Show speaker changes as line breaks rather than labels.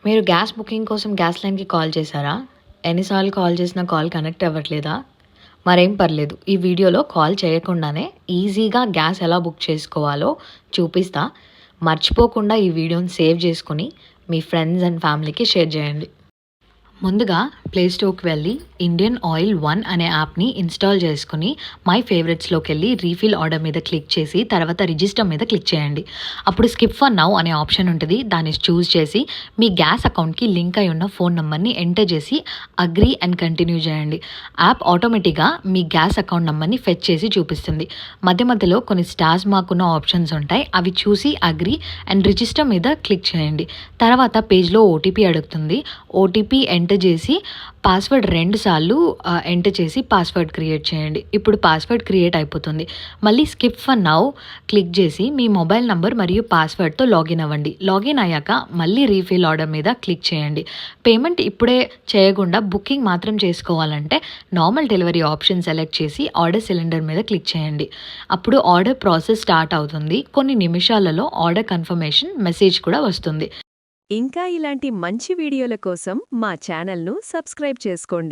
మీరు gas booking కోసం gas లైన్‌కి కాల్ చేశారా? ఎన్నిసార్లు కాల్ చేసినా కాల్ కనెక్ట్ అవ్వట్లేదా? మరేం పర్లేదు. ఈ వీడియోలో కాల్ చేయకుండానే ఈజీగా గ్యాస్ ఎలా బుక్ చేసుకోవాలో చూపిస్తా. మర్చిపోకుండా ఈ వీడియోని సేవ్ చేసుకొని మీ ఫ్రెండ్స్ అండ్ ఫ్యామిలీకి షేర్ చేయండి. ముందుగా ప్లే స్టోర్‌కి వెళ్ళి ఇండియన్ ఆయిల్ 1 అనే యాప్‌ని ఇన్‌స్టాల్ చేసుకొని మై ఫేవరెట్స్‌లోకి వెళ్ళి రీఫిల్ ఆర్డర్ మీద క్లిక్ చేసి తర్వాత రిజిస్టర్ మీద క్లిక్ చేయండి. అప్పుడు స్కిప్ ఫర్ నౌ అనే ఆప్షన్ ఉంటుంది. దాన్ని చూస్ చేసి మీ గ్యాస్ అకౌంట్‌కి లింక్ అయి ఉన్న ఫోన్ నంబర్‌ని ఎంటర్ చేసి అగ్రీ అండ్ కంటిన్యూ చేయండి. యాప్ ఆటోమేటిక్‌గా మీ గ్యాస్ అకౌంట్ నంబర్‌ని ఫెచ్ చేసి చూపిస్తుంది. మధ్య మధ్యలో కొన్ని స్టార్స్ మార్క్ ఉన్న ఆప్షన్స్ ఉంటాయి. అవి చూసి అగ్రీ అండ్ రిజిస్టర్ మీద క్లిక్ చేయండి. తర్వాత పేజ్‌లో ఓటీపీ అడుగుతుంది. ఓటీపీ ఎంటర్ చేసి పాస్వర్డ్ 2 సార్లు ఎంటర్ చేసి పాస్వర్డ్ క్రియేట్ చేయండి. ఇప్పుడు పాస్వర్డ్ క్రియేట్ అయిపోతుంది. మళ్ళీ స్కిప్ ఫర్ నౌ క్లిక్ చేసి మీ మొబైల్ నంబర్ మరియు పాస్వర్డ్తో లాగిన్ అవ్వండి. లాగిన్ అయ్యాక మళ్ళీ రీఫిల్ ఆర్డర్ మీద క్లిక్ చేయండి. పేమెంట్ ఇప్పుడే చేయకుండా బుకింగ్ మాత్రం చేసుకోవాలంటే నార్మల్ డెలివరీ ఆప్షన్ సెలెక్ట్ చేసి ఆర్డర్ సిలిండర్ మీద క్లిక్ చేయండి. అప్పుడు ఆర్డర్ ప్రాసెస్ స్టార్ట్ అవుతుంది. కొన్ని నిమిషాలలో ఆర్డర్ కన్ఫర్మేషన్ మెసేజ్ కూడా వస్తుంది.
ఇంకా ఇలాంటి మంచి వీడియోల కోసం మా ఛానల్ను సబ్స్క్రైబ్ చేసుకోండి.